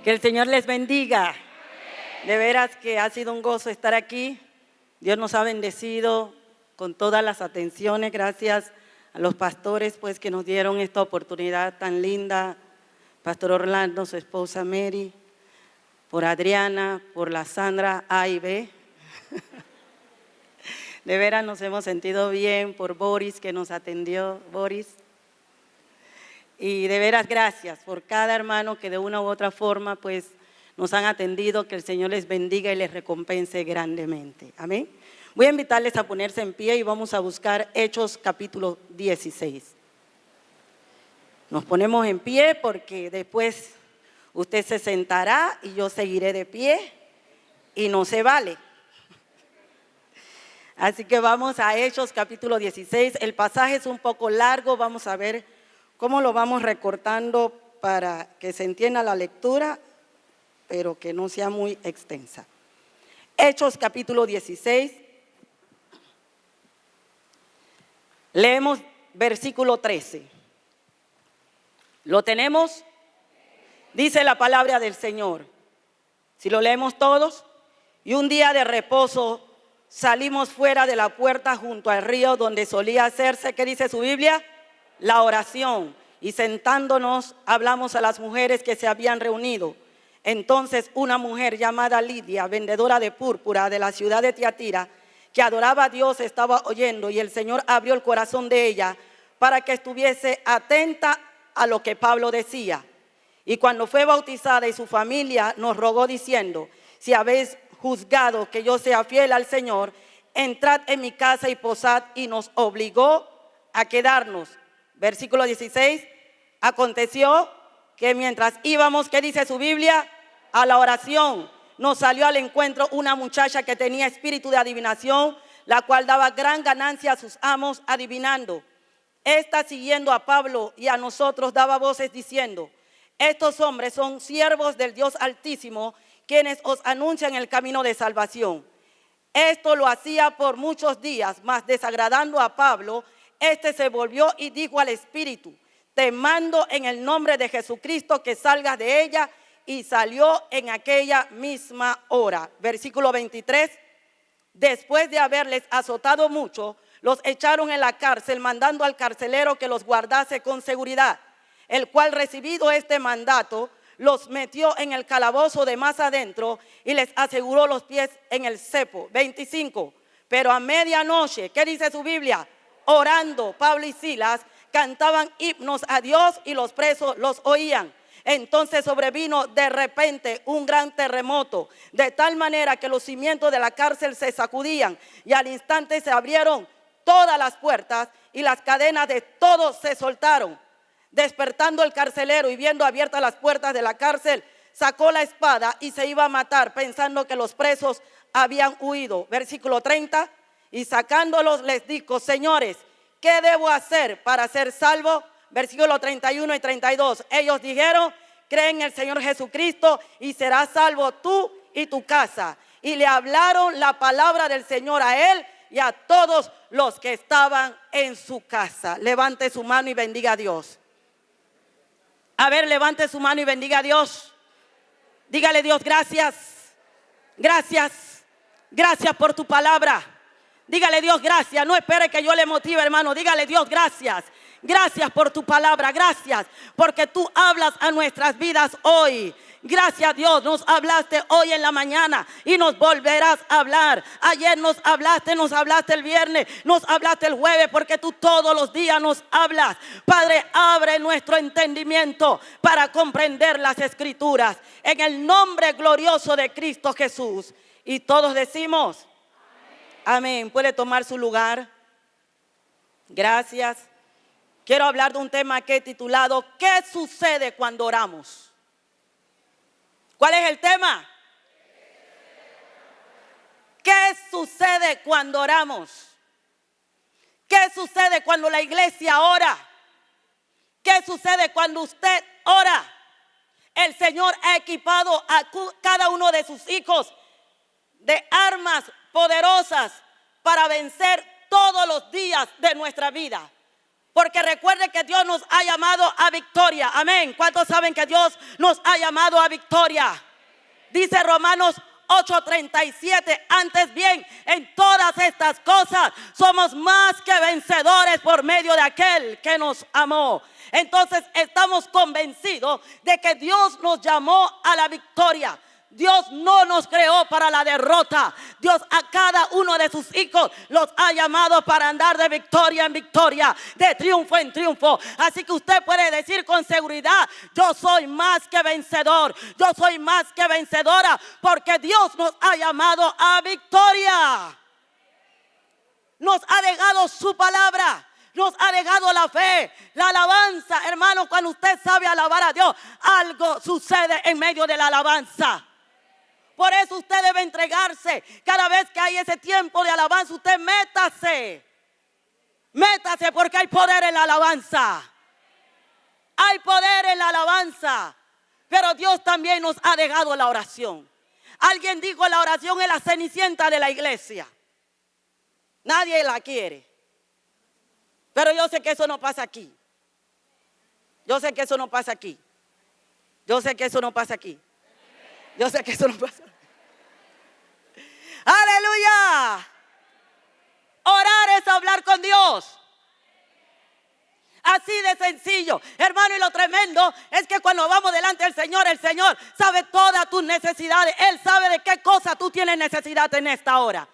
Que el Señor les bendiga. De veras que ha sido un gozo estar aquí. Dios nos ha bendecido con todas las atenciones. Gracias a los pastores pues que nos dieron esta oportunidad tan linda. Pastor Orlando, su esposa Mary, por Adriana, por la Sandra A y B. De veras nos hemos sentido bien, por Boris que nos atendió, Boris. Y de veras gracias por cada hermano que de una u otra forma pues nos han atendido. Que el Señor les bendiga y les recompense grandemente. Amén. Voy a invitarles a ponerse en pie y vamos a buscar Hechos capítulo 16. Nos ponemos en pie porque después usted se sentará y yo seguiré de pie y no se vale. Así que vamos a Hechos capítulo 16. El pasaje es un poco largo, vamos a ver cómo lo vamos recortando para que se entienda la lectura, pero que no sea muy extensa. Hechos capítulo 16. Leemos versículo 13. ¿Lo tenemos? Dice la palabra del Señor. Si lo leemos todos. Y un día de reposo salimos fuera de la puerta junto al río donde solía hacerse, ¿qué dice su Biblia? La oración. Y sentándonos hablamos a las mujeres que se habían reunido. Entonces una mujer llamada Lidia, vendedora de púrpura de la ciudad de Tiatira, que adoraba a Dios, estaba oyendo, y el Señor abrió el corazón de ella para que estuviese atenta a lo que Pablo decía. Y cuando fue bautizada y su familia nos rogó diciendo: si habéis juzgado que yo sea fiel al Señor, entrad en mi casa y posad, y nos obligó a quedarnos. Versículo 16, aconteció que mientras íbamos, ¿qué dice su Biblia? A la oración, nos salió al encuentro una muchacha que tenía espíritu de adivinación, la cual daba gran ganancia a sus amos adivinando. Esta, siguiendo a Pablo y a nosotros, daba voces diciendo: estos hombres son siervos del Dios Altísimo, quienes os anuncian el camino de salvación. Esto lo hacía por muchos días, mas desagradando a Pablo, este se volvió y dijo al espíritu: te mando en el nombre de Jesucristo que salgas de ella. Y salió en aquella misma hora. Versículo 23. Después de haberles azotado mucho, los echaron en la cárcel, mandando al carcelero que los guardase con seguridad, el cual, recibido este mandato, los metió en el calabozo de más adentro y les aseguró los pies en el cepo. 25. Pero a medianoche, ¿qué dice su Biblia? Orando, Pablo y Silas cantaban himnos a Dios y los presos los oían. Entonces sobrevino de repente un gran terremoto, de tal manera que los cimientos de la cárcel se sacudían, y al instante se abrieron todas las puertas y las cadenas de todos se soltaron. Despertando el carcelero y viendo abiertas las puertas de la cárcel, sacó la espada y se iba a matar, pensando que los presos habían huido. Versículo 30. Y sacándolos les dijo: señores, ¿qué debo hacer para ser salvo? Versículo 31 y 32. Ellos dijeron: cree en el Señor Jesucristo y serás salvo tú y tu casa. Y le hablaron la palabra del Señor a él y a todos los que estaban en su casa. Levante su mano y bendiga a Dios. A ver, levante su mano y bendiga a Dios. Dígale: Dios, gracias. Gracias. Gracias por tu palabra. Dígale: Dios, gracias. No espere que yo le motive, hermano. Dígale: Dios, gracias. Gracias por tu palabra. Gracias porque tú hablas a nuestras vidas hoy. Gracias, Dios, nos hablaste hoy en la mañana y nos volverás a hablar. Ayer nos hablaste el viernes, nos hablaste el jueves, porque tú todos los días nos hablas. Padre, abre nuestro entendimiento para comprender las escrituras. En el nombre glorioso de Cristo Jesús. Y todos decimos amén. Puede tomar su lugar. Gracias. Quiero hablar de un tema que he titulado: ¿qué sucede cuando oramos? ¿Cuál es el tema? ¿Qué sucede cuando oramos? ¿Qué sucede cuando la iglesia ora? ¿Qué sucede cuando usted ora? El Señor ha equipado a cada uno de sus hijos de armas poderosas para vencer todos los días de nuestra vida. Porque recuerde que Dios nos ha llamado a victoria. Amén. ¿Cuántos saben que Dios nos ha llamado a victoria? Dice Romanos 8:37, antes bien, en todas estas cosas somos más que vencedores por medio de aquel que nos amó. Entonces estamos convencidos de que Dios nos llamó a la victoria. Dios no nos creó para la derrota. Dios a cada uno de sus hijos los ha llamado para andar de victoria en victoria, de triunfo en triunfo. Así que usted puede decir con seguridad: yo soy más que vencedor, yo soy más que vencedora, porque Dios nos ha llamado a victoria. Nos ha dejado su palabra. Nos ha dejado la fe, la alabanza. Hermano, cuando usted sabe alabar a Dios, algo sucede en medio de la alabanza. Por eso usted debe entregarse. Cada vez que hay ese tiempo de alabanza, usted métase. Métase, porque hay poder en la alabanza. Hay poder en la alabanza. Pero Dios también nos ha dejado la oración. Alguien dijo: la oración es la cenicienta de la iglesia. Nadie la quiere. Pero yo sé que eso no pasa aquí. Yo sé que eso no pasa aquí. Yo sé que eso no pasa aquí. Yo sé que eso no pasa. ¡Aleluya! Orar es hablar con Dios. Así de sencillo, hermano. Y lo tremendo es que cuando vamos delante del Señor, el Señor sabe todas tus necesidades. Él sabe de qué cosa tú tienes necesidad en esta hora.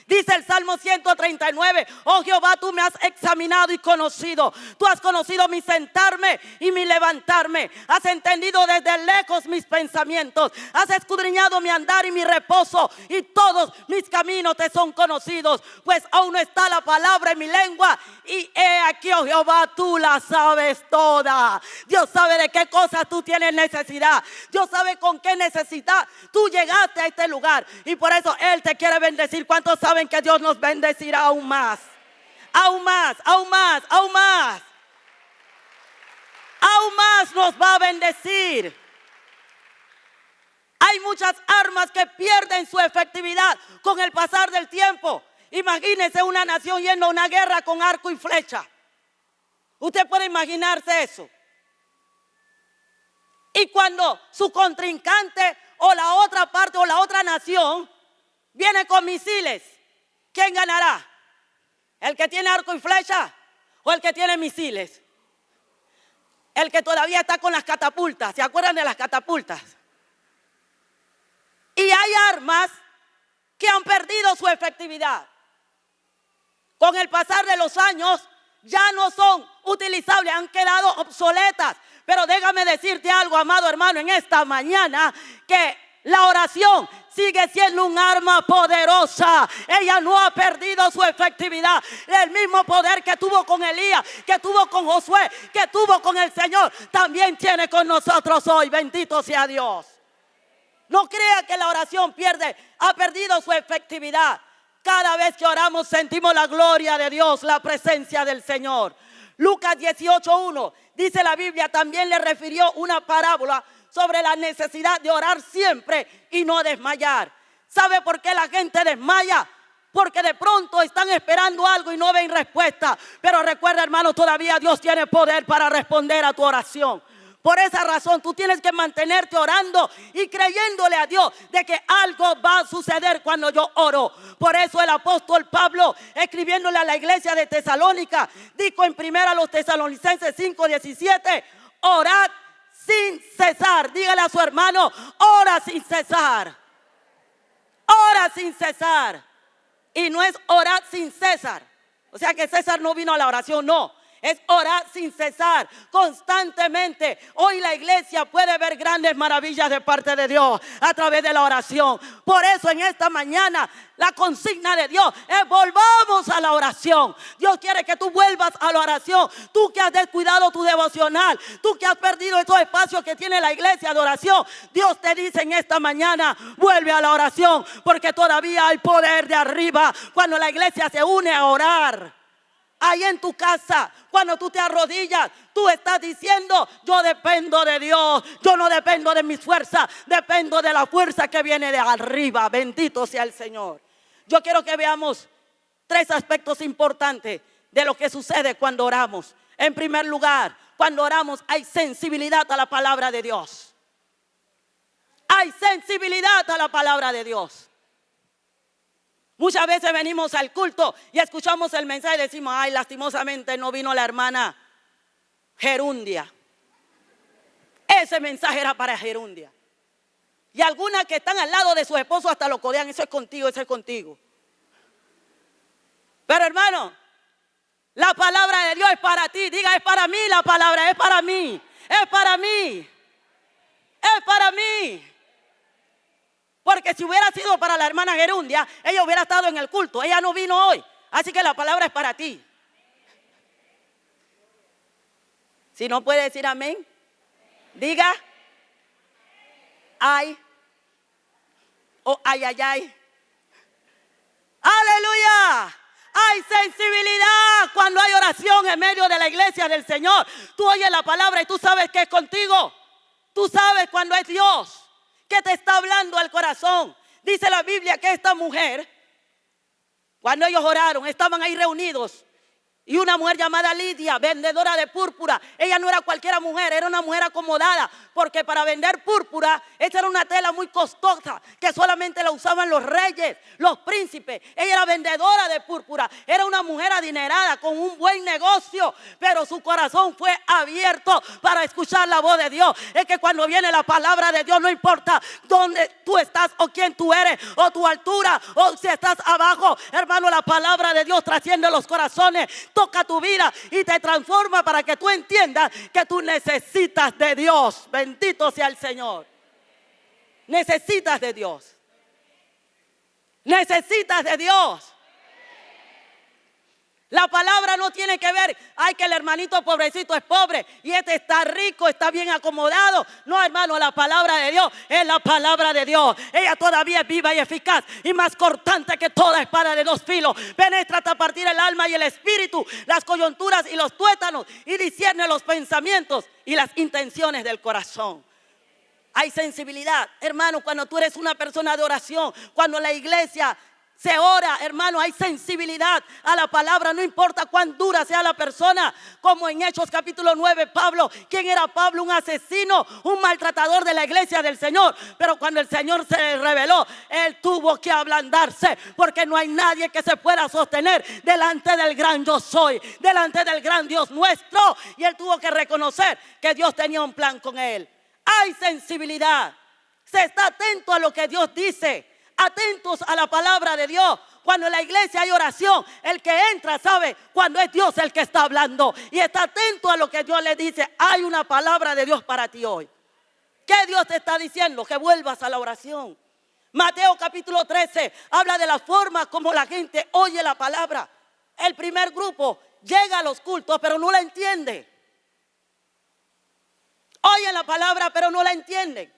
Dice el Salmo 139: oh Jehová, tú me has examinado y conocido. Tú has conocido mi sentarme y mi levantarme. Has entendido desde lejos mis pensamientos. Has escudriñado mi andar y mi reposo. Y todos mis caminos te son conocidos. Pues aún no está la palabra en mi lengua. Y he aquí, oh Jehová, tú la sabes toda. Dios sabe de qué cosas tú tienes necesidad. Dios sabe con qué necesidad tú llegaste a este lugar. Y por eso Él te quiere bendecir. ¿Cuántos saben que Dios nos bendecirá aún más? Aún más, aún más, aún más. Aún más nos va a bendecir. Hay muchas armas que pierden su efectividad con el pasar del tiempo. Imagínese una nación yendo a una guerra con arco y flecha. Usted puede imaginarse eso. Y cuando su contrincante o la otra parte o la otra nación viene con misiles, ¿quién ganará? ¿El que tiene arco y flecha o el que tiene misiles? El que todavía está con las catapultas. ¿Se acuerdan de las catapultas? Y hay armas que han perdido su efectividad. Con el pasar de los años ya no son utilizables, han quedado obsoletas. Pero déjame decirte algo, amado hermano, en esta mañana, que la oración sigue siendo un arma poderosa. Ella no ha perdido su efectividad. El mismo poder que tuvo con Elías, que tuvo con Josué, que tuvo con el Señor, también tiene con nosotros hoy. Bendito sea Dios. No crea que la oración ha perdido su efectividad. Cada vez que oramos sentimos la gloria de Dios, la presencia del Señor. Lucas 18:1 dice la Biblia, también le refirió una parábola sobre la necesidad de orar siempre y no desmayar. ¿Sabe por qué la gente desmaya? Porque de pronto están esperando algo y no ven respuesta. Pero recuerda, hermano, todavía Dios tiene poder para responder a tu oración. Por esa razón tú tienes que mantenerte orando y creyéndole a Dios de que algo va a suceder cuando yo oro. Por eso el apóstol Pablo, escribiéndole a la iglesia de Tesalónica, dijo en 1 Tesalonicenses 5:17, orad sin cesar. Dígale a su hermano, ora sin cesar. Ora sin cesar. Y no es orar sin César. O sea que César no vino a la oración, no. Es orar sin cesar, constantemente. Hoy la iglesia puede ver grandes maravillas de parte de Dios a través de la oración. Por eso en esta mañana la consigna de Dios es: volvamos a la oración. Dios quiere que tú vuelvas a la oración. Tú que has descuidado tu devocional, tú que has perdido estos espacios que tiene la iglesia de oración, Dios te dice en esta mañana: vuelve a la oración, porque todavía hay poder de arriba cuando la iglesia se une a orar. Ahí en tu casa, cuando tú te arrodillas, tú estás diciendo: yo dependo de Dios, yo no dependo de mis fuerzas, dependo de la fuerza que viene de arriba. Bendito sea el Señor. Yo quiero que veamos 3 aspectos importantes de lo que sucede cuando oramos. En primer lugar, cuando oramos hay sensibilidad a la palabra de Dios. Hay sensibilidad a la palabra de Dios. Muchas veces venimos al culto y escuchamos el mensaje y decimos: ay, lastimosamente no vino la hermana Gerundia. Ese mensaje era para Gerundia. Y algunas que están al lado de su esposo hasta lo codean: eso es contigo, eso es contigo. Pero hermano, la palabra de Dios es para ti. Diga: es para mí la palabra, es para mí. Es para mí. Es para mí. Porque si hubiera sido para la hermana Gerundia, ella hubiera estado en el culto. Ella no vino hoy. Así que la palabra es para ti. Si no puede decir amén, diga: ay. O ay, ay, ay. Aleluya. Hay sensibilidad cuando hay oración en medio de la iglesia del Señor. Tú oyes la palabra y tú sabes que es contigo. Tú sabes cuando es Dios que te está hablando al corazón. Dice la Biblia que esta mujer, cuando ellos oraron, estaban ahí reunidos. Y una mujer llamada Lidia, vendedora de púrpura. Ella no era cualquiera mujer, era una mujer acomodada. Porque para vender púrpura, esta era una tela muy costosa que solamente la usaban los reyes, los príncipes. Ella era vendedora de púrpura. Era una mujer adinerada con un buen negocio. Pero su corazón fue abierto para escuchar la voz de Dios. Es que cuando viene la palabra de Dios, no importa dónde tú estás o quién tú eres, o tu altura, o si estás abajo. Hermano, la palabra de Dios trasciende los corazones. Toca tu vida y te transforma para que tú entiendas que tú necesitas de Dios. Bendito sea el Señor. Necesitas de Dios. Necesitas de Dios. La palabra no tiene que ver: ay, que el hermanito pobrecito es pobre y este está rico, está bien acomodado. No, hermano, la palabra de Dios es la palabra de Dios. Ella todavía es viva y eficaz y más cortante que toda espada de dos filos. Penetra hasta partir el alma y el espíritu, las coyunturas y los tuétanos, y discierne los pensamientos y las intenciones del corazón. Hay sensibilidad, hermano, cuando tú eres una persona de oración, cuando la iglesia se ora, hermano, hay sensibilidad a la palabra. No importa cuán dura sea la persona. Como en Hechos capítulo 9, Pablo. ¿Quién era Pablo? Un asesino, un maltratador de la iglesia del Señor. Pero cuando el Señor se le reveló, él tuvo que ablandarse. Porque no hay nadie que se pueda sostener delante del gran yo soy, delante del gran Dios nuestro. Y él tuvo que reconocer que Dios tenía un plan con él. Hay sensibilidad. Se está atento a lo que Dios dice. Atentos a la palabra de Dios. Cuando en la iglesia hay oración, el que entra sabe cuando es Dios el que está hablando y está atento a lo que Dios le dice. Hay una palabra de Dios para ti hoy. ¿Qué Dios te está diciendo? Que vuelvas a la oración. Mateo capítulo 13 habla de la forma como la gente oye la palabra. El primer grupo llega a los cultos pero no la entiende. Oye la palabra pero no la entienden.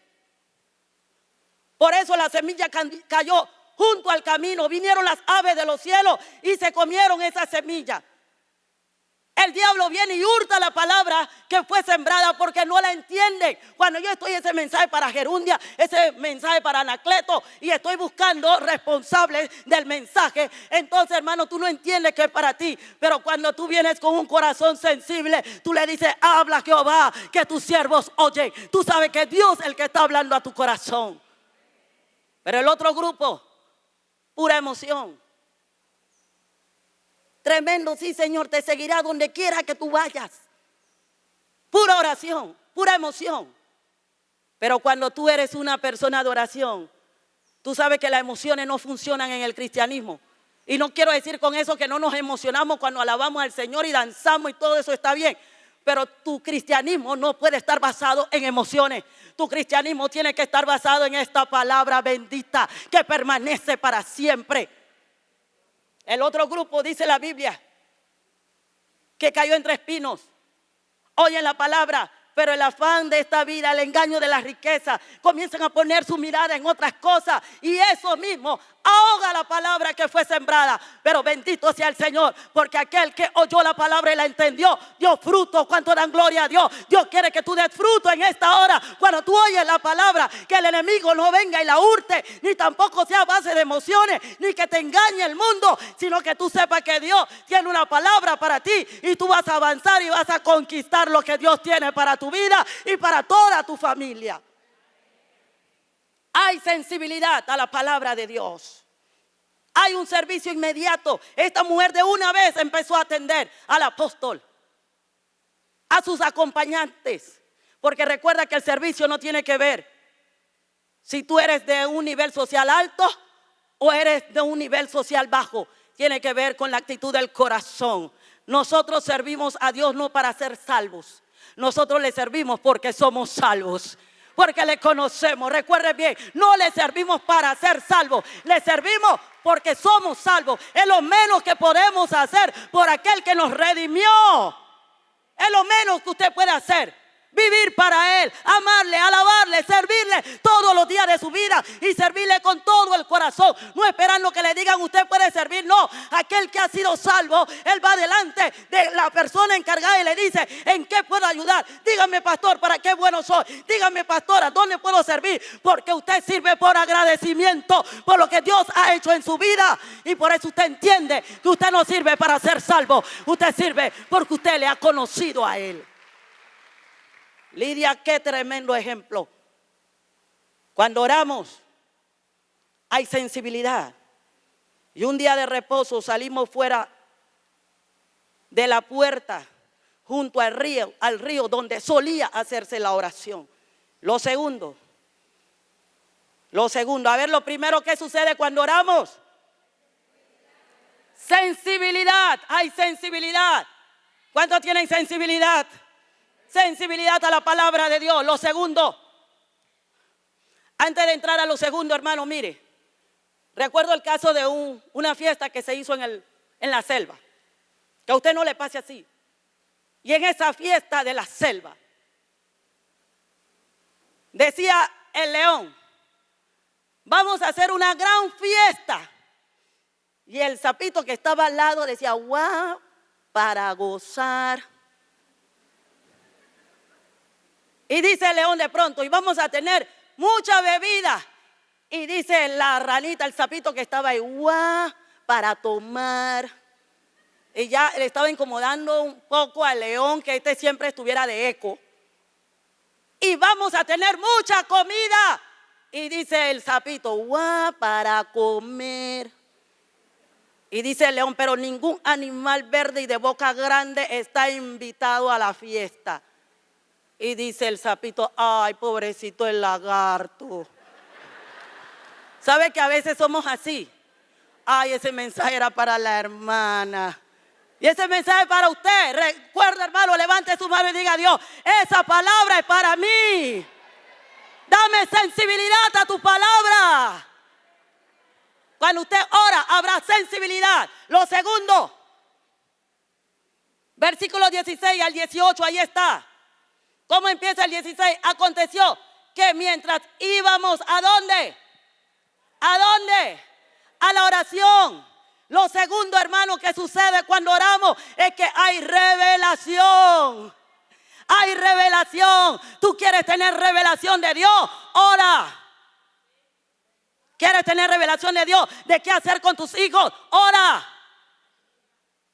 Por eso la semilla cayó junto al camino. Vinieron las aves de los cielos y se comieron esa semilla. El diablo viene y hurta la palabra que fue sembrada porque no la entienden. Cuando yo estoy ese mensaje para Gerundia, ese mensaje para Anacleto y estoy buscando responsables del mensaje, entonces, hermano, tú no entiendes que es para ti. Pero cuando tú vienes con un corazón sensible, tú le dices: habla Jehová, que tus siervos oyen. Tú sabes que Dios es el que está hablando a tu corazón. Pero el otro grupo, pura emoción. Tremendo, sí, Señor, te seguirá donde quiera que tú vayas. Pura oración, pura emoción. Pero cuando tú eres una persona de oración, tú sabes que las emociones no funcionan en el cristianismo. Y no quiero decir con eso que no nos emocionamos cuando alabamos al Señor y danzamos y todo eso está bien. Pero tu cristianismo no puede estar basado en emociones. Tu cristianismo tiene que estar basado en esta palabra bendita que permanece para siempre. El otro grupo, dice la Biblia, que cayó entre espinos. Oyen la palabra, pero el afán de esta vida, el engaño de la riqueza, comienzan a poner su mirada en otras cosas y eso mismo ahoga la palabra que fue sembrada. Pero bendito sea el Señor, porque aquel que oyó la palabra y la entendió, dio fruto. ¿Cuánto dan gloria a Dios? Dios quiere que tú des fruto en esta hora. Cuando tú oyes la palabra, que el enemigo no venga y la hurte, ni tampoco sea a base de emociones, ni que te engañe el mundo, sino que tú sepas que Dios tiene una palabra para ti y tú vas a avanzar y vas a conquistar lo que Dios tiene para tu vida y para toda tu familia. Hay sensibilidad a la palabra de Dios. Hay un servicio inmediato. Esta mujer de una vez empezó a atender al apóstol, a sus acompañantes. Porque recuerda que el servicio no tiene que ver si tú eres de un nivel social alto o eres de un nivel social bajo. Tiene que ver con la actitud del corazón. Nosotros servimos a Dios no para ser salvos. Nosotros le servimos porque somos salvos, porque le conocemos. Recuerden bien, no le servimos para ser salvos, le servimos porque somos salvos. Es lo menos que podemos hacer por aquel que nos redimió. Es lo menos que usted puede hacer. Vivir para Él, amarle, alabarle, servirle todos los días de su vida y servirle con todo el corazón. No esperando que le digan usted puede servir, no. Aquel que ha sido salvo, Él va delante de la persona encargada y le dice: ¿en qué puedo ayudar? Dígame, pastor, ¿para qué bueno soy? Dígame, pastora, ¿dónde puedo servir? Porque usted sirve por agradecimiento por lo que Dios ha hecho en su vida. Y por eso usted entiende que usted no sirve para ser salvo. Usted sirve porque usted le ha conocido a Él. Lidia, qué tremendo ejemplo. Cuando oramos hay sensibilidad. Y un día de reposo salimos fuera de la puerta junto al río donde solía hacerse la oración. Lo segundo, a ver, lo primero que sucede cuando oramos: sensibilidad. Hay sensibilidad. ¿Cuántos tienen sensibilidad? Sensibilidad a la palabra de Dios. Lo segundo, antes de entrar a lo segundo, hermano, mire, recuerdo el caso de una fiesta que se hizo en la selva. Que a usted no le pase así. Y en esa fiesta de la selva, decía el león: vamos a hacer una gran fiesta. Y el sapito que estaba al lado decía: guau, para gozar. Y dice el león de pronto: y vamos a tener mucha bebida. Y dice la ranita, el sapito que estaba ahí: guau, para tomar. Y ya le estaba incomodando un poco al león que siempre estuviera de eco. Y vamos a tener mucha comida. Y dice el sapito: guau, para comer. Y dice el león: pero ningún animal verde y de boca grande está invitado a la fiesta. Y dice el sapito: ay, pobrecito el lagarto. ¿Sabe que a veces somos así? Ay, ese mensaje era para la hermana. Y ese mensaje es para usted. Recuerda, hermano, levante su mano y diga a Dios: esa palabra es para mí. Dame sensibilidad a tu palabra. Cuando usted ora, habrá sensibilidad. Lo segundo, versículos 16 al 18, ahí está. ¿Cómo empieza el 16? Aconteció que mientras íbamos, ¿a dónde? ¿A dónde? A la oración. Lo segundo, hermano, que sucede cuando oramos es que hay revelación. Hay revelación. ¿Tú quieres tener revelación de Dios? Ora. ¿Quieres tener revelación de Dios de qué hacer con tus hijos? Ora.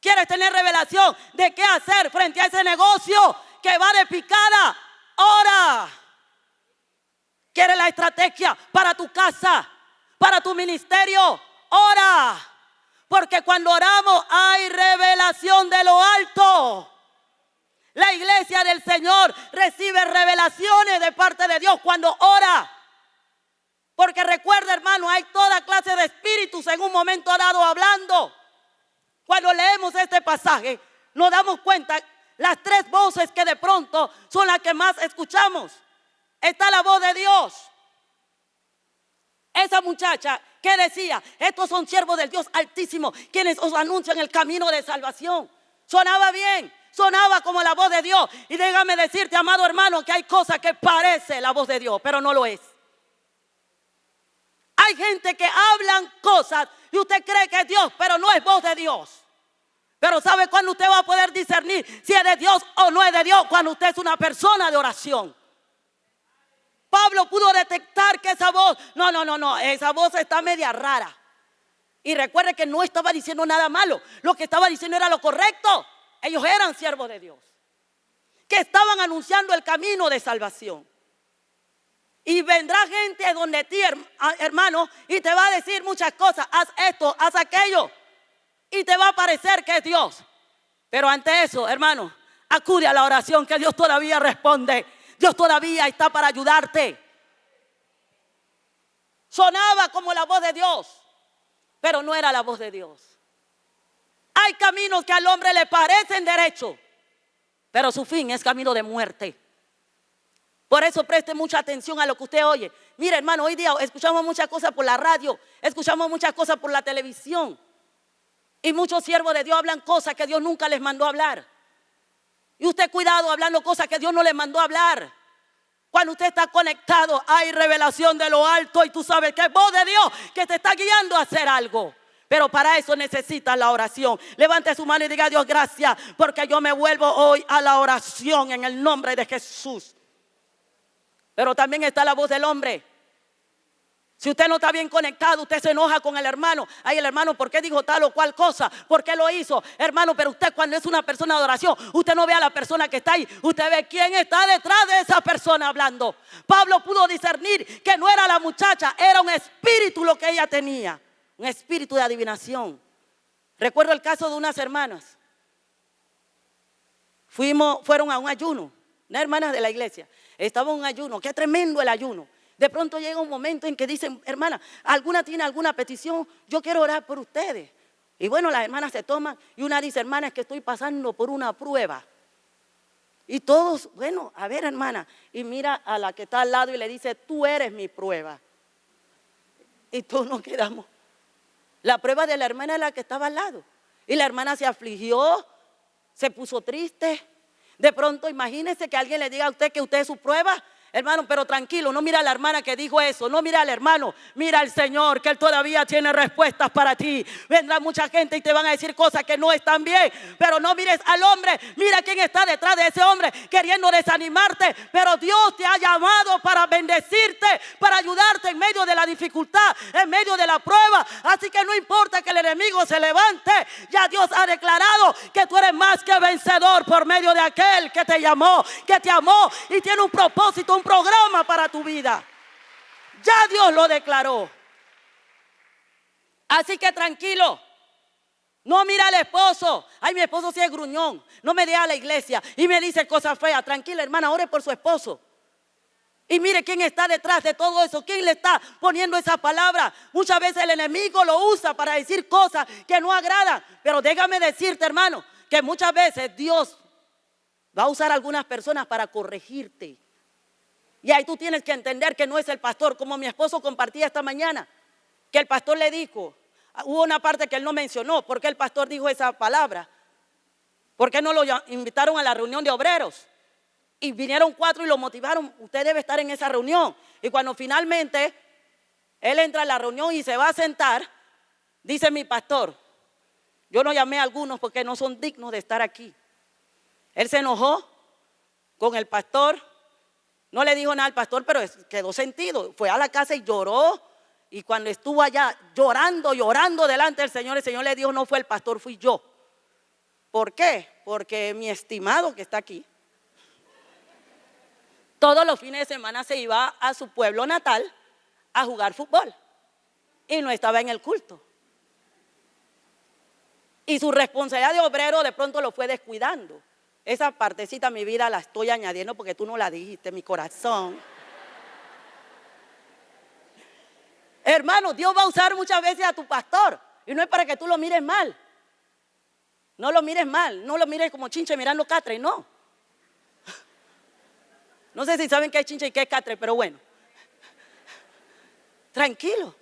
¿Quieres tener revelación de qué hacer frente a ese negocio que va de picada? Ora. ¿Quieres la estrategia para tu casa, para tu ministerio? Ora. Porque cuando oramos hay revelación de lo alto. La iglesia del Señor recibe revelaciones de parte de Dios cuando ora. Porque recuerda, hermano, hay toda clase de espíritus en un momento dado hablando. Cuando leemos este pasaje, nos damos cuenta las tres voces que de pronto son las que más escuchamos. Está la voz de Dios. Esa muchacha que decía: estos son siervos del Dios Altísimo, quienes os anuncian el camino de salvación. Sonaba bien, sonaba como la voz de Dios. Y déjame decirte, amado hermano, que hay cosas que parece la voz de Dios, pero no lo es. Hay gente que hablan cosas y usted cree que es Dios, pero no es voz de Dios. Pero ¿sabe cuándo usted va a poder discernir si es de Dios o no es de Dios? Cuando usted es una persona de oración. Pablo pudo detectar que esa voz, no, esa voz está media rara. Y recuerde que no estaba diciendo nada malo. Lo que estaba diciendo era lo correcto. Ellos eran siervos de Dios, que estaban anunciando el camino de salvación. Y vendrá gente donde ti, hermano, y te va a decir muchas cosas. Haz esto, haz aquello. Y te va a parecer que es Dios. Pero ante eso, hermano, acude a la oración, que Dios todavía responde. Dios todavía está para ayudarte. Sonaba como la voz de Dios, pero no era la voz de Dios. Hay caminos que al hombre le parecen derechos, pero su fin es camino de muerte. Por eso preste mucha atención a lo que usted oye. Mire, hermano, hoy día escuchamos muchas cosas por la radio, escuchamos muchas cosas por la televisión. Y muchos siervos de Dios hablan cosas que Dios nunca les mandó a hablar. Y usted cuidado hablando cosas que Dios no les mandó a hablar. Cuando usted está conectado, hay revelación de lo alto y tú sabes que es voz de Dios que te está guiando a hacer algo. Pero para eso necesitas la oración. Levante su mano y diga: Dios, gracias, porque yo me vuelvo hoy a la oración en el nombre de Jesús. Pero también está la voz del hombre. Si usted no está bien conectado, usted se enoja con el hermano. Ay, el hermano, ¿por qué dijo tal o cual cosa? ¿Por qué lo hizo? Hermano, pero usted cuando es una persona de oración, usted no ve a la persona que está ahí. Usted ve quién está detrás de esa persona hablando. Pablo pudo discernir que no era la muchacha, era un espíritu lo que ella tenía. Un espíritu de adivinación. Recuerdo el caso de unas hermanas. Fueron a un ayuno. Unas hermanas de la iglesia. Estaba en un ayuno. Qué tremendo el ayuno. De pronto llega un momento en que dicen: hermana, ¿alguna tiene alguna petición? Yo quiero orar por ustedes. Y bueno, las hermanas se toman y una dice: hermana, es que estoy pasando por una prueba. Y todos, bueno, a ver, hermana. Y mira a la que está al lado y le dice: tú eres mi prueba. Y todos nos quedamos. La prueba de la hermana es la que estaba al lado. Y la hermana se afligió, se puso triste. De pronto, imagínese que alguien le diga a usted que usted es su prueba. Hermano, pero tranquilo, no mira a la hermana que dijo eso, no mira al hermano, mira al Señor, que Él todavía tiene respuestas para ti. Vendrá mucha gente y te van a decir cosas que no están bien, pero no mires al hombre, mira quién está detrás de ese hombre queriendo desanimarte. Pero Dios te ha llamado para bendecirte, para ayudarte en medio de la dificultad, en medio de la prueba. Así que no importa que el enemigo se levante, ya Dios ha declarado que tú eres más que vencedor por medio de aquel que te llamó, que te amó y tiene un propósito, un programa para tu vida. Ya Dios lo declaró. Así que tranquilo. No mira al esposo. Ay, mi esposo sí es gruñón. No me deja a la iglesia y me dice cosas feas. Tranquila, hermana, ore por su esposo. Y mire quién está detrás de todo eso. ¿Quién le está poniendo esa palabra? Muchas veces el enemigo lo usa para decir cosas que no agradan. Pero déjame decirte, hermano, que muchas veces Dios va a usar a algunas personas para corregirte. Y ahí tú tienes que entender que no es el pastor, como mi esposo compartía esta mañana, que el pastor le dijo, hubo una parte que él no mencionó, ¿por qué el pastor dijo esa palabra? ¿Por qué no lo invitaron a la reunión de obreros? Y vinieron 4 y lo motivaron, usted debe estar en esa reunión. Y cuando finalmente él entra a la reunión y se va a sentar, dice mi pastor: yo no llamé a algunos porque no son dignos de estar aquí. Él se enojó con el pastor. No le dijo nada al pastor, pero quedó sentido. Fue a la casa y lloró. Y cuando estuvo allá llorando delante del Señor, el Señor le dijo: no fue el pastor, fui yo. ¿Por qué? Porque mi estimado que está aquí, todos los fines de semana se iba a su pueblo natal a jugar fútbol. Y no estaba en el culto. Y su responsabilidad de obrero de pronto lo fue descuidando. Esa partecita de mi vida la estoy añadiendo porque tú no la dijiste, mi corazón. Hermano, Dios va a usar muchas veces a tu pastor. Y no es para que tú lo mires mal. No lo mires mal. No lo mires como chinche mirando catre, no. No sé si saben qué es chinche y qué es catre, pero bueno. Tranquilo.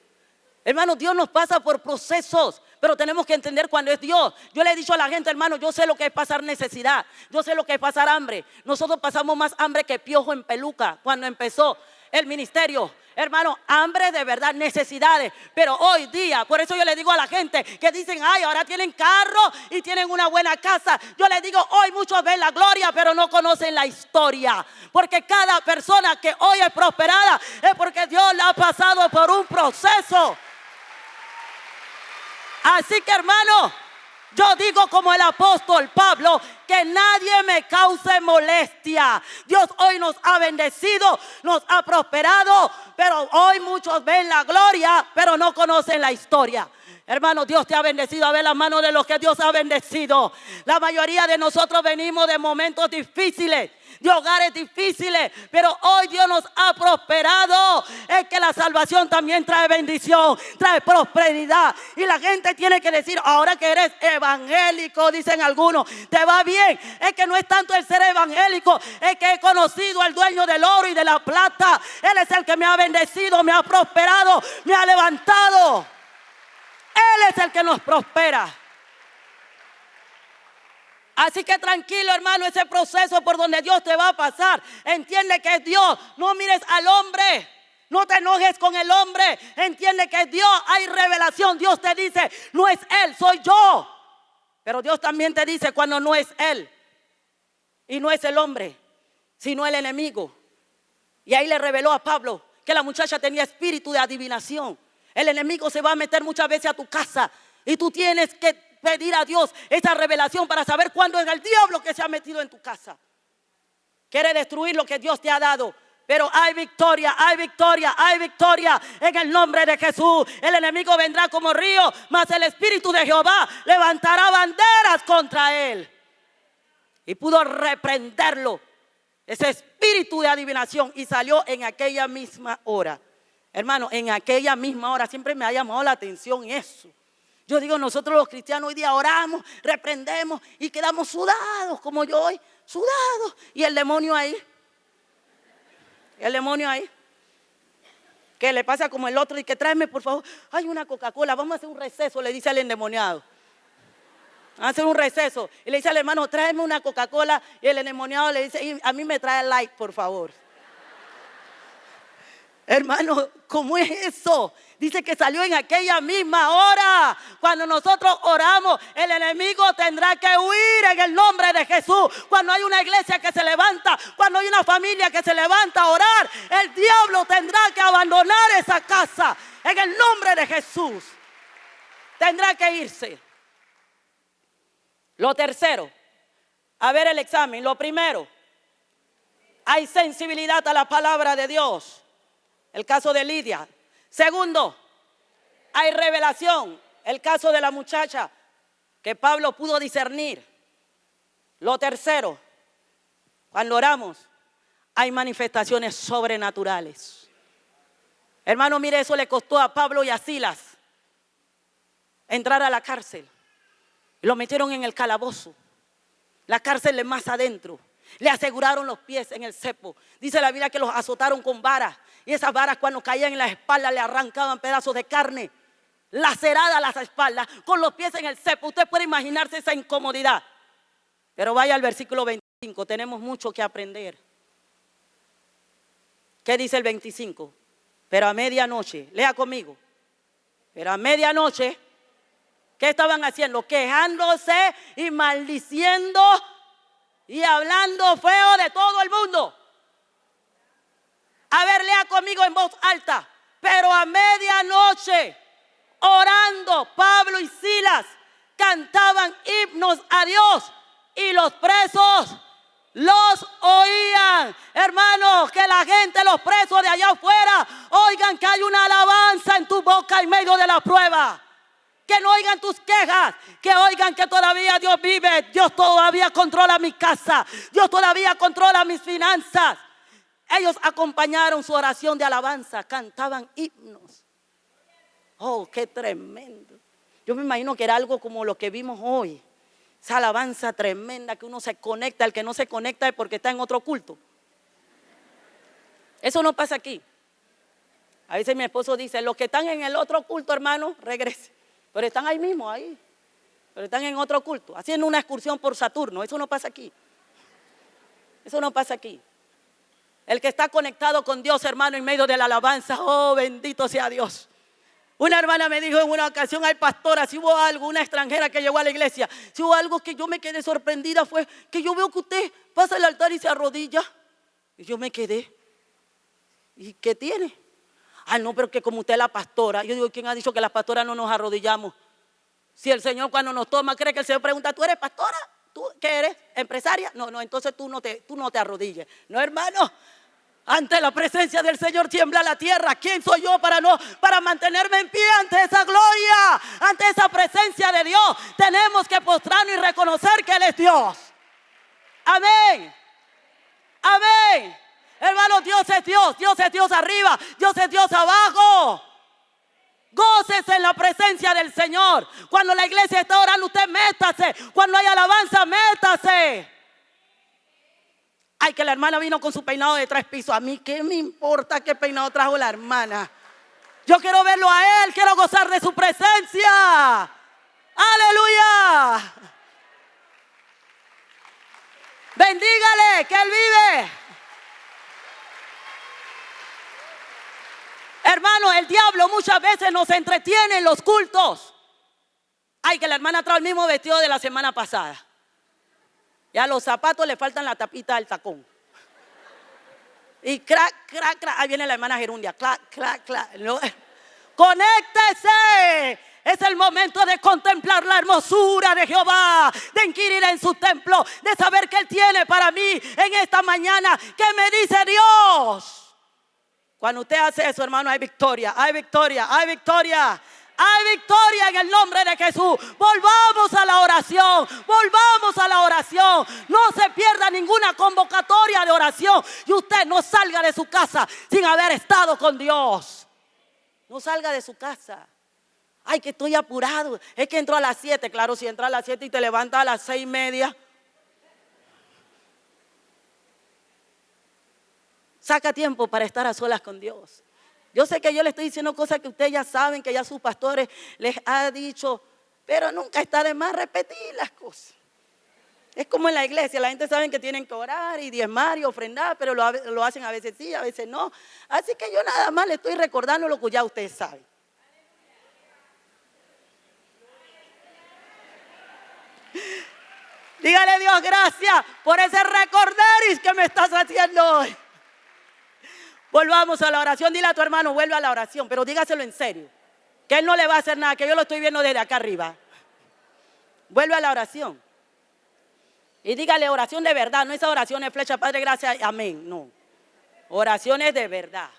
Hermano, Dios nos pasa por procesos pero tenemos que entender cuando es Dios. Yo le he dicho a la gente, hermano, yo sé lo que es pasar necesidad, yo sé lo que es pasar hambre. Nosotros pasamos más hambre que piojo en peluca cuando empezó el ministerio. Hermano, hambre de verdad, necesidades. Pero hoy día, por eso yo le digo a la gente que dicen, ay, ahora tienen carro y tienen una buena casa. Yo les digo, hoy muchos ven la gloria, pero no conocen la historia. Porque cada persona que hoy es prosperada es porque Dios la ha pasado por un proceso. Así que, hermano, yo digo como el apóstol Pablo, que nadie me cause molestia. Dios hoy nos ha bendecido, nos ha prosperado, pero hoy muchos ven la gloria, pero no conocen la historia. Hermano, Dios te ha bendecido. A ver las manos de los que Dios ha bendecido. La mayoría de nosotros venimos de momentos difíciles, de hogares difíciles, pero hoy Dios nos ha prosperado. Es que la salvación también trae bendición, trae prosperidad. Y la gente tiene que decir, ahora que eres evangélico, dicen algunos, te va bien. Es que no es tanto el ser evangélico, es que he conocido al dueño del oro y de la plata. Él es el que me ha bendecido, me ha prosperado, me ha levantado. Él es el que nos prospera. Así que tranquilo, hermano, ese proceso por donde Dios te va a pasar, entiende que es Dios. No mires al hombre, no te enojes con el hombre. Entiende que es Dios, hay revelación. Dios te dice, no es Él, soy yo. Pero Dios también te dice cuando no es Él y no es el hombre, sino el enemigo. Y ahí le reveló a Pablo que la muchacha tenía espíritu de adivinación. El enemigo se va a meter muchas veces a tu casa y tú tienes que pedir a Dios esa revelación para saber cuándo es el diablo que se ha metido en tu casa. Quiere destruir lo que Dios te ha dado. Pero hay victoria, hay victoria, hay victoria en el nombre de Jesús. El enemigo vendrá como río, mas el Espíritu de Jehová levantará banderas contra él. Y pudo reprenderlo, ese espíritu de adivinación, y salió en aquella misma hora. Hermano, en aquella misma hora siempre me ha llamado la atención eso. Yo digo, nosotros los cristianos hoy día oramos, reprendemos y quedamos sudados, como yo hoy, sudados. Y el demonio ahí. El demonio ahí. Que le pasa como el otro y que tráeme por favor, hay una Coca-Cola, vamos a hacer un receso, le dice al endemoniado. Vamos a hacer un receso. Y le dice al hermano, tráeme una Coca-Cola. Y el endemoniado le dice, a mí me trae Light, por favor. Hermano, ¿cómo es eso? Dice que salió en aquella misma hora. Cuando nosotros oramos, el enemigo tendrá que huir en el nombre de Jesús. Cuando hay una iglesia que se levanta, cuando hay una familia que se levanta a orar, el diablo tendrá que abandonar esa casa en el nombre de Jesús. Tendrá que irse. Lo tercero, a ver el examen. Lo primero, hay sensibilidad a la palabra de Dios. El caso de Lidia. Segundo, hay revelación. El caso de la muchacha que Pablo pudo discernir. Lo tercero, cuando oramos, hay manifestaciones sobrenaturales. Hermano, mire, eso le costó a Pablo y a Silas entrar a la cárcel. Lo metieron en el calabozo. La cárcel es más adentro. Le aseguraron los pies en el cepo. Dice la Biblia que los azotaron con varas. Y esas varas cuando caían en las espaldas le arrancaban pedazos de carne. Laceradas las espaldas, con los pies en el cepo. Usted puede imaginarse esa incomodidad. Pero vaya al versículo 25. Tenemos mucho que aprender. ¿Qué dice el 25? Pero a medianoche, lea conmigo. Pero a medianoche, ¿qué estaban haciendo? Quejándose y maldiciendo y hablando feo de todo el mundo. A ver, lea conmigo en voz alta. Pero a medianoche, orando, Pablo y Silas cantaban himnos a Dios y los presos los oían. Hermanos, que la gente, los presos de allá afuera, oigan que hay una alabanza en tu boca en medio de la prueba. Que no oigan tus quejas, que oigan que todavía Dios vive. Dios todavía controla mi casa, Dios todavía controla mis finanzas. Ellos acompañaron su oración de alabanza, cantaban himnos. Oh, qué tremendo. Yo me imagino que era algo como lo que vimos hoy. Esa alabanza tremenda que uno se conecta, el que no se conecta es porque está en otro culto. Eso no pasa aquí. A veces mi esposo dice, los que están en el otro culto, hermano, regresen. Pero están ahí mismo, ahí. Pero están en otro culto, haciendo una excursión por Saturno. Eso no pasa aquí. Eso no pasa aquí. El que está conectado con Dios, hermano, en medio de la alabanza, oh, bendito sea Dios. Una hermana me dijo en una ocasión: ay, pastora, si hubo algo, una extranjera que llegó a la iglesia, si hubo algo que yo me quedé sorprendida, fue que yo veo que usted pasa al altar y se arrodilla. Y yo me quedé. ¿Y qué tiene? Ah, no, pero que como usted es la pastora. Yo digo: ¿quién ha dicho que las pastoras no nos arrodillamos? Si el Señor cuando nos toma, cree que el Señor pregunta: ¿tú eres pastora? ¿Tú qué eres? ¿Empresaria? No, entonces tú no te arrodilles. No, hermano. Ante la presencia del Señor tiembla la tierra. ¿Quién soy yo para mantenerme en pie ante esa gloria? Ante esa presencia de Dios. Tenemos que postrarnos y reconocer que Él es Dios. Amén. Amén. Hermano, Dios es Dios. Dios es Dios arriba. Dios es Dios abajo. Gócese en la presencia del Señor. Cuando la iglesia está orando, usted métase. Cuando hay alabanza, métase. Ay, que la hermana vino con su peinado de 3 pisos. A mí, ¿qué me importa qué peinado trajo la hermana? Yo quiero verlo a Él, quiero gozar de su presencia. ¡Aleluya! Bendígale, que Él vive. Hermano, el diablo muchas veces nos entretiene en los cultos. Ay, que la hermana trajo el mismo vestido de la semana pasada. Y a los zapatos le faltan la tapita del tacón. Y crac, crac, crac. Ahí viene la hermana Gerundia. Clac, clac, clac. No. Conéctese. Es el momento de contemplar la hermosura de Jehová, de inquirir en su templo, de saber que Él tiene para mí en esta mañana. ¿Qué me dice Dios? Cuando usted hace eso, hermano, hay victoria, hay victoria, hay victoria. Hay victoria en el nombre de Jesús. Volvamos a la oración. Volvamos a la oración. No se pierda ninguna convocatoria de oración. Y usted no salga de su casa sin haber estado con Dios. No salga de su casa. Ay, que estoy apurado. Es que entró a las 7. Claro, si entra a las 7 y te levantas a las 6:30. Saca tiempo para estar a solas con Dios. Yo sé que yo le estoy diciendo cosas que ustedes ya saben, que ya sus pastores les ha dicho, pero nunca está de más repetir las cosas. Es como en la iglesia, la gente sabe que tienen que orar y diezmar y ofrendar, pero lo hacen a veces sí, a veces no. Así que yo nada más le estoy recordando lo que ya ustedes saben. Dígale: Dios, gracias por ese recorderis que me estás haciendo hoy. Volvamos a la oración. Dile a tu hermano: vuelve a la oración, pero dígaselo en serio, que Él no le va a hacer nada, que yo lo estoy viendo desde acá arriba. Vuelve a la oración. Y dígale: oración de verdad, no esa oración de flecha, Padre, gracias, amén. No, oraciones de verdad.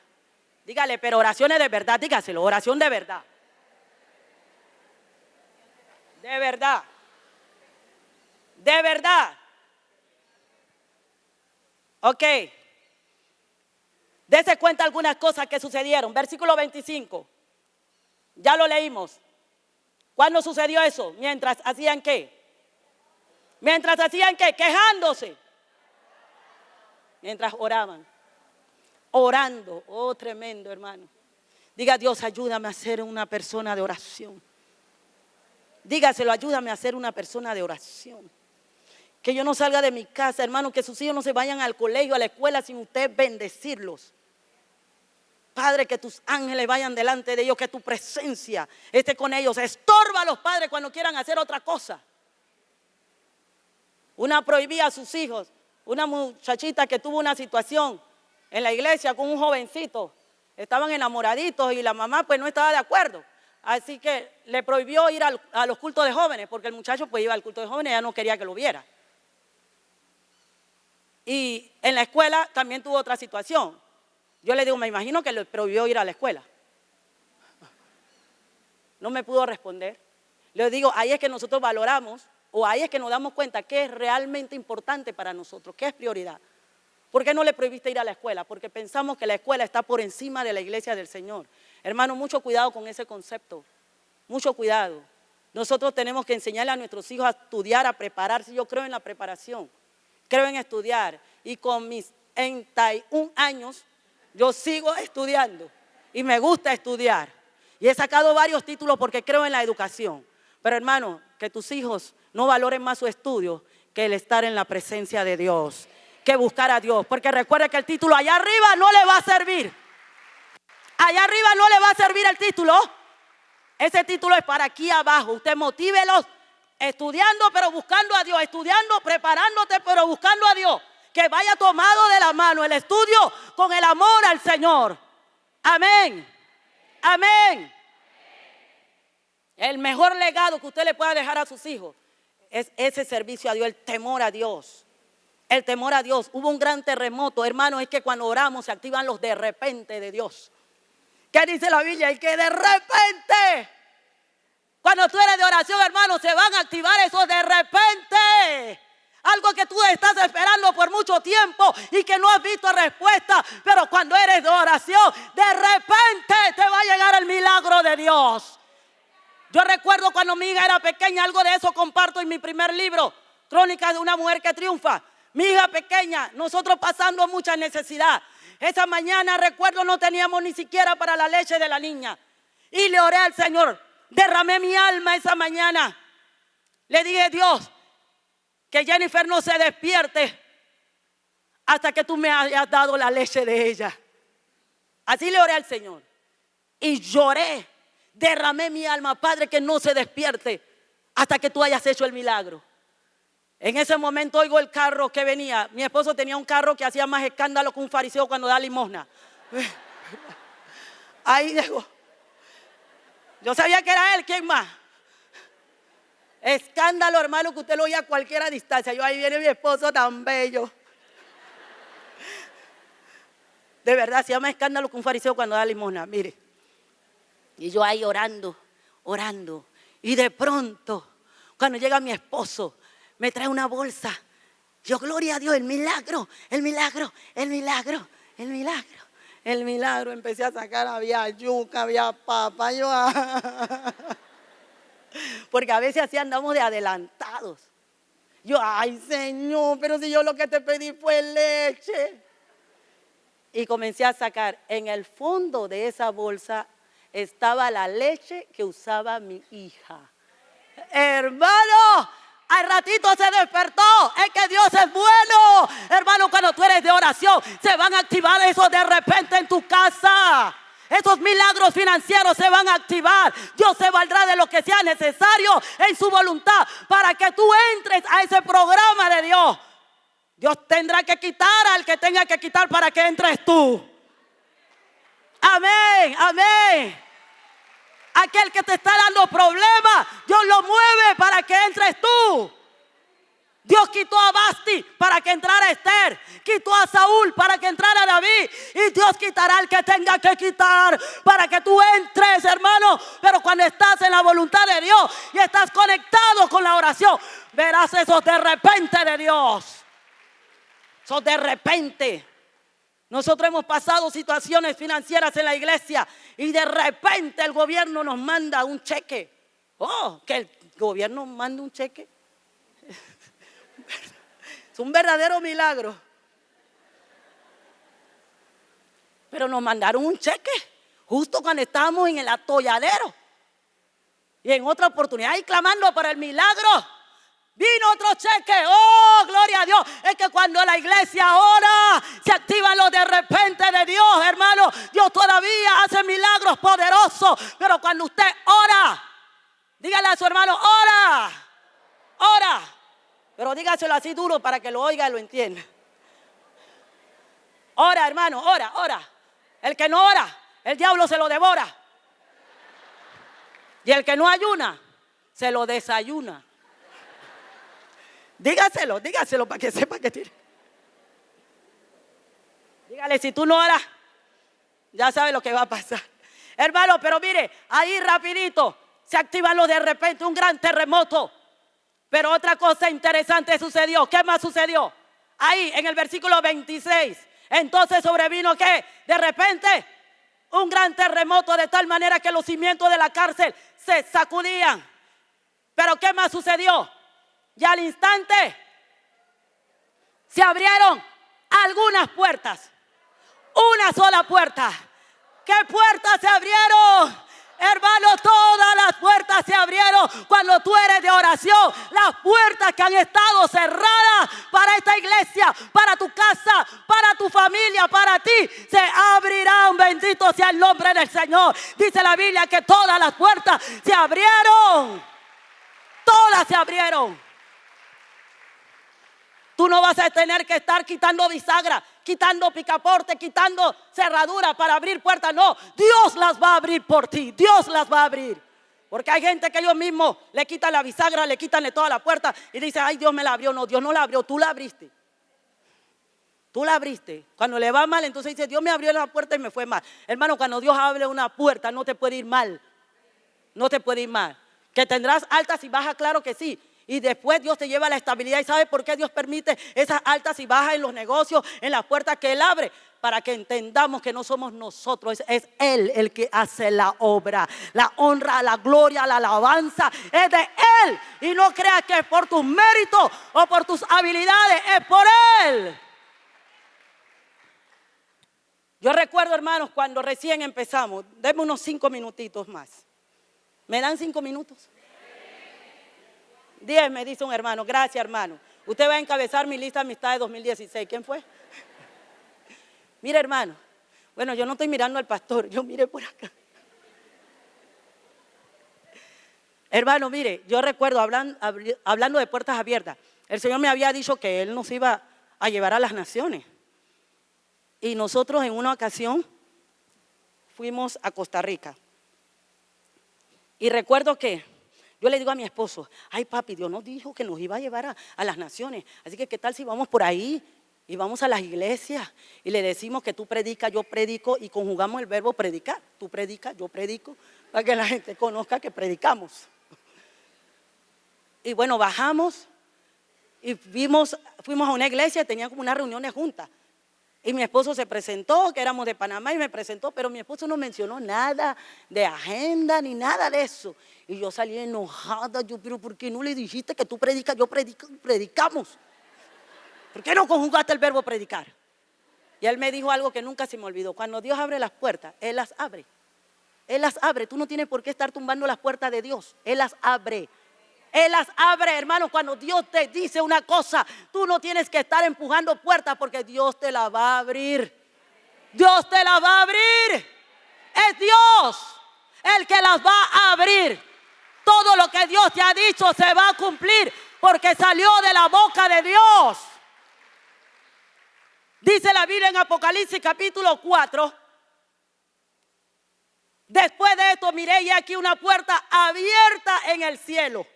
Dígale: pero oraciones de verdad, dígaselo, oración de verdad. De verdad. De verdad. Ok. Dese cuenta algunas cosas que sucedieron. Versículo 25. Ya lo leímos. ¿Cuándo sucedió eso? Mientras hacían ¿qué? Mientras hacían ¿qué? Quejándose. Mientras oraban. Orando. Oh, tremendo, hermano. Diga: Dios, ayúdame a ser una persona de oración. Dígaselo: ayúdame a ser una persona de oración. Que yo no salga de mi casa, hermano, que sus hijos no se vayan al colegio, a la escuela sin usted bendecirlos. Padre, que tus ángeles vayan delante de ellos, que tu presencia esté con ellos. Estorba a los padres cuando quieran hacer otra cosa. Una prohibía a sus hijos, una muchachita que tuvo una situación en la iglesia con un jovencito. Estaban enamoraditos y la mamá pues no estaba de acuerdo. Así que le prohibió ir a los cultos de jóvenes, porque el muchacho pues iba al culto de jóvenes y ella no quería que lo viera. Y en la escuela también tuvo otra situación. Yo le digo: me imagino que le prohibió ir a la escuela. No me pudo responder. Le digo: ahí es que nosotros valoramos, o ahí es que nos damos cuenta qué es realmente importante para nosotros, qué es prioridad. ¿Por qué no le prohibiste ir a la escuela? Porque pensamos que la escuela está por encima de la iglesia del Señor. Hermano, mucho cuidado con ese concepto. Mucho cuidado. Nosotros tenemos que enseñarle a nuestros hijos a estudiar, a prepararse. Yo creo en la preparación. Creo en estudiar. Y con mis 31 años, yo sigo estudiando. Y me gusta estudiar. Y he sacado varios títulos porque creo en la educación. Pero hermano, que tus hijos no valoren más su estudio que el estar en la presencia de Dios, que buscar a Dios. Porque recuerde que el título allá arriba no le va a servir. Allá arriba no le va a servir el título. Ese título es para aquí abajo. Usted motívelos estudiando pero buscando a Dios. Estudiando, preparándote pero buscando a Dios. Que vaya tomado de la mano el estudio con el amor al Señor. Amén. Amén. El mejor legado que usted le pueda dejar a sus hijos es ese servicio a Dios, el temor a Dios. El temor a Dios. Hubo un gran terremoto, hermano, es que cuando oramos se activan los de repente de Dios. ¿Qué dice la Biblia? El que de repente, cuando tú eres de oración, hermano, se van a activar esos de repente. Algo que tú estás esperando por mucho tiempo y que no has visto respuesta. Pero cuando eres de oración, de repente te va a llegar el milagro de Dios. Yo recuerdo cuando mi hija era pequeña, algo de eso comparto en mi primer libro, Crónicas de una mujer que triunfa. Mi hija pequeña, nosotros pasando mucha necesidad. Esa mañana recuerdo no teníamos ni siquiera para la leche de la niña. Y le oré al Señor, derramé mi alma esa mañana. Le dije, Dios, que Jennifer no se despierte hasta que tú me hayas dado la leche de ella. Así le oré al Señor. Y lloré, derramé mi alma, Padre, que no se despierte hasta que tú hayas hecho el milagro. En ese momento oigo el carro que venía. Mi esposo tenía un carro que hacía más escándalo que un fariseo cuando da limosna. Ahí llegó. Yo sabía que era él, ¿quién más? Escándalo, hermano, que usted lo oía a cualquier distancia. Yo, ahí viene mi esposo tan bello. De verdad, se llama escándalo que un fariseo cuando da limosna. Mire. Y yo ahí orando. Y de pronto, cuando llega mi esposo, me trae una bolsa. Yo, gloria a Dios, el milagro. Empecé a sacar, había yuca, había papa. Yo, porque a veces así andamos de adelantados. Yo, ay Señor, pero si yo lo que te pedí fue leche. Y comencé a sacar. En el fondo de esa bolsa estaba la leche que usaba mi hija. Hermano, al ratito se despertó. Es que Dios es bueno. Hermano, cuando tú eres de oración, se van a activar esos de repente en tu casa. Esos milagros financieros se van a activar. Dios se valdrá de lo que sea necesario en su voluntad para que tú entres a ese programa de Dios. Dios tendrá que quitar al que tenga que quitar para que entres tú. Amén, amén. Aquel que te está dando problemas, Dios lo mueve para que entres tú. Dios quitó a Basti para que entrara Esther. Quitó a Saúl para que entrara David. Y Dios quitará al que tenga que quitar para que tú entres, hermano. Pero cuando estás en la voluntad de Dios y estás conectado con la oración, verás esos de repente de Dios. Esos de repente. Nosotros hemos pasado situaciones financieras en la iglesia y de repente el gobierno nos manda un cheque. Oh, que el gobierno manda un cheque. Es un verdadero milagro. Pero nos mandaron un cheque justo cuando estábamos en el atolladero. Y en otra oportunidad, y clamando por el milagro, vino otro cheque. Oh, gloria a Dios. Es que cuando la iglesia ora, se activan los de repente de Dios, hermano. Dios todavía hace milagros poderosos. Pero cuando usted ora, dígale a su hermano, ora. Pero dígaselo así duro para que lo oiga y lo entienda. Ora, hermano, ora. El que no ora, el diablo se lo devora. Y el que no ayuna, se lo desayuna. Dígaselo para que sepa que tiene. Dígale, si tú no oras, ya sabes lo que va a pasar. Hermano, pero mire, ahí rapidito se activan los de repente, un gran terremoto. Pero otra cosa interesante sucedió. ¿Qué más sucedió? Ahí en el versículo 26. Entonces sobrevino ¿qué? De repente un gran terremoto de tal manera que los cimientos de la cárcel se sacudían. Pero ¿qué más sucedió? Y al instante se abrieron algunas puertas. Una sola puerta. ¿Qué puertas se abrieron? Hermano, todas las puertas se abrieron cuando tú eres de oración. Las puertas que han estado cerradas para esta iglesia, para tu casa, para tu familia, para ti, se abrirán. Bendito sea el nombre del Señor. Dice la Biblia que todas las puertas se abrieron. Todas se abrieron. Tú no vas a tener que estar quitando bisagra, quitando picaporte, quitando cerradura para abrir puertas. No, Dios las va a abrir por ti. Dios las va a abrir. Porque hay gente que ellos mismos le quitan la bisagra, le quitan toda la puerta y dice, ay, Dios me la abrió. No, Dios no la abrió, tú la abriste. Tú la abriste. Cuando le va mal, entonces dice, Dios me abrió la puerta y me fue mal. Hermano, cuando Dios abre una puerta, no te puede ir mal. No te puede ir mal. Que tendrás altas y bajas, claro que sí. Y después Dios te lleva a la estabilidad. ¿Y sabe por qué Dios permite esas altas y bajas en los negocios, en las puertas que Él abre? Para que entendamos que no somos nosotros, es Él el que hace la obra. La honra, la gloria, la alabanza es de Él. Y no creas que es por tus méritos o por tus habilidades, es por Él. Yo recuerdo, hermanos, cuando recién empezamos, denme unos 5 minutitos más. ¿Me dan 5 minutos? 10, me dice un hermano. Gracias, hermano. Usted va a encabezar mi lista de amistades 2016. ¿Quién fue? Mire, hermano. Bueno, yo no estoy mirando al pastor. Yo mire por acá. Hermano, mire, yo recuerdo hablando de puertas abiertas. El Señor me había dicho que Él nos iba a llevar a las naciones. Y nosotros en una ocasión fuimos a Costa Rica. Y recuerdo que yo le digo a mi esposo, ay papi, Dios nos dijo que nos iba a llevar a las naciones. Así que qué tal si vamos por ahí y vamos a las iglesias y le decimos que tú predicas, yo predico y conjugamos el verbo predicar. Tú predicas, yo predico, para que la gente conozca que predicamos. Y bueno, bajamos y fuimos a una iglesia, tenían como unas reuniones juntas. Y mi esposo se presentó, que éramos de Panamá, y me presentó, pero mi esposo no mencionó nada de agenda ni nada de eso. Y yo salí enojada, pero ¿por qué no le dijiste que tú predicas, yo predico, predicamos? ¿Por qué no conjugaste el verbo predicar? Y él me dijo algo que nunca se me olvidó. Cuando Dios abre las puertas, Él las abre. Él las abre. Tú no tienes por qué estar tumbando las puertas de Dios. Él las abre. Él las abre, hermano. Cuando Dios te dice una cosa, tú no tienes que estar empujando puertas porque Dios te la va a abrir. Dios te la va a abrir. Es Dios el que las va a abrir. Todo lo que Dios te ha dicho se va a cumplir porque salió de la boca de Dios. Dice la Biblia en Apocalipsis capítulo 4. Después de esto miré y aquí una puerta abierta en el cielo.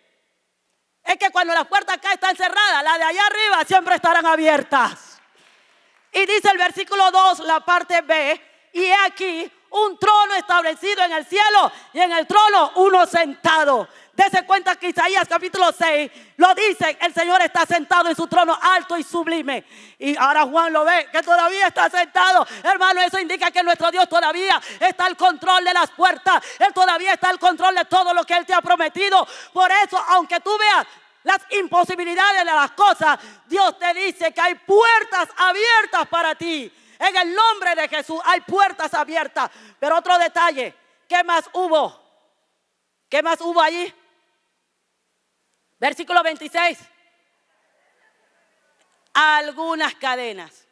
Es que cuando las puertas acá están cerradas, las de allá arriba siempre estarán abiertas. Y dice el versículo 2, la parte B, y he aquí un trono establecido en el cielo y en el trono uno sentado. Dese cuenta que Isaías capítulo 6 lo dice, el Señor está sentado en su trono alto y sublime. Y ahora Juan lo ve, que todavía está sentado. Hermano, eso indica que nuestro Dios todavía está al control de las puertas. Él todavía está al control de todo lo que Él te ha prometido. Por eso, aunque tú veas las imposibilidades de las cosas, Dios te dice que hay puertas abiertas para ti. En el nombre de Jesús hay puertas abiertas. Pero otro detalle, ¿qué más hubo? ¿Qué más hubo allí? Versículo 26. Algunas cadenas.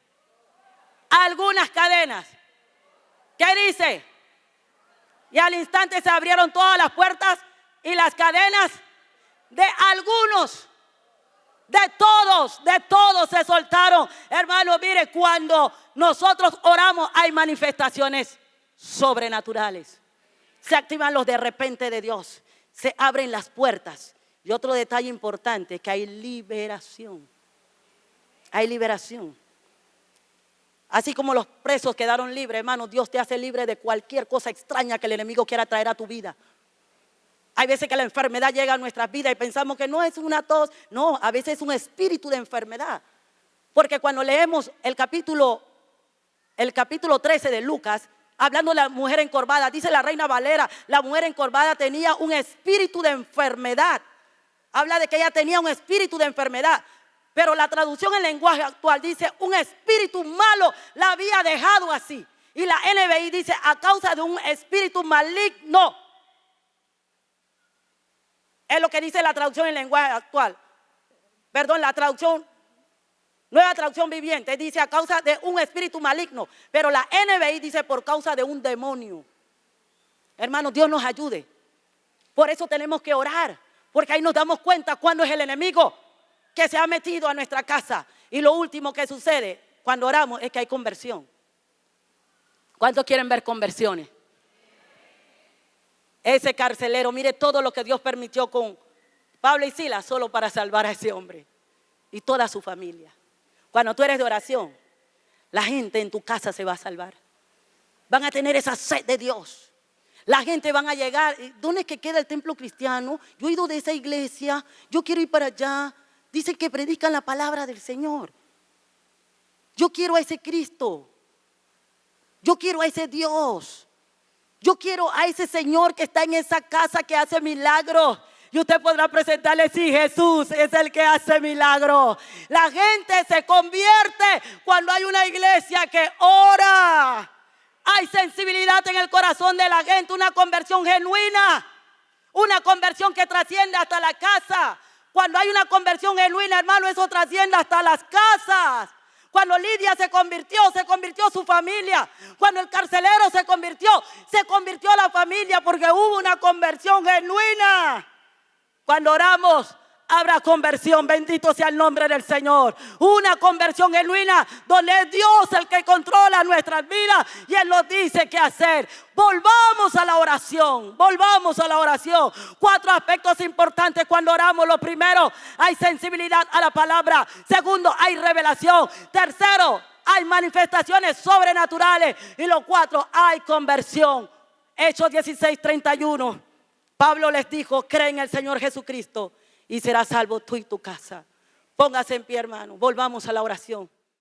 Algunas cadenas. ¿Qué dice? Y al instante se abrieron todas las puertas y las cadenas de algunos, de todos se soltaron. Hermano, mire, cuando nosotros oramos hay manifestaciones sobrenaturales. Se activan los de repente de Dios. Se abren las puertas. Y otro detalle importante es que hay liberación. Hay liberación. Así como los presos quedaron libres, hermano, Dios te hace libre de cualquier cosa extraña que el enemigo quiera traer a tu vida. Hay veces que la enfermedad llega a nuestras vidas y pensamos que no es una tos. No, a veces es un espíritu de enfermedad. Porque cuando leemos el capítulo 13 de Lucas, hablando de la mujer encorvada, dice la Reina Valera, la mujer encorvada tenía un espíritu de enfermedad. Habla de que ella tenía un espíritu de enfermedad. Pero la traducción en lenguaje actual dice, un espíritu malo la había dejado así. Y la NBI dice, a causa de un espíritu maligno. Es lo que dice la traducción en lenguaje actual. Perdón, la traducción, nueva traducción viviente, dice a causa de un espíritu maligno. Pero la NBI dice por causa de un demonio. Hermanos, Dios nos ayude. Por eso tenemos que orar. Porque ahí nos damos cuenta cuando es el enemigo que se ha metido a nuestra casa. Y lo último que sucede cuando oramos es que hay conversión. ¿Cuántos quieren ver conversiones? Ese carcelero, mire todo lo que Dios permitió con Pablo y Silas solo para salvar a ese hombre y toda su familia. Cuando tú eres de oración, la gente en tu casa se va a salvar. Van a tener esa sed de Dios. La gente van a llegar. ¿Dónde es que queda el templo cristiano? Yo he ido de esa iglesia, yo quiero ir para allá. Dicen que predican la palabra del Señor. Yo quiero a ese Cristo. Yo quiero a ese Dios. Yo quiero a ese Señor que está en esa casa que hace milagros. Y usted podrá presentarle, sí, Jesús es el que hace milagros. La gente se convierte cuando hay una iglesia que ora. Hay sensibilidad en el corazón de la gente, una conversión genuina. Una conversión que trasciende hasta la casa. Cuando hay una conversión genuina, hermano, eso trasciende hasta las casas. Cuando Lidia se convirtió su familia. Cuando el carcelero se convirtió la familia porque hubo una conversión genuina. Cuando oramos, habrá conversión. Bendito sea el nombre del Señor. Una conversión genuina donde es Dios el que controla nuestras vidas y Él nos dice qué hacer. Volvamos a la oración. Volvamos a la oración. 4 aspectos importantes cuando oramos. Lo primero, hay sensibilidad a la palabra. Segundo, hay revelación. Tercero, hay manifestaciones sobrenaturales. Y lo 4, hay conversión. Hechos 16:31. Pablo les dijo, cree en el Señor Jesucristo y serás salvo tú y tu casa. Póngase en pie, hermano. Volvamos a la oración.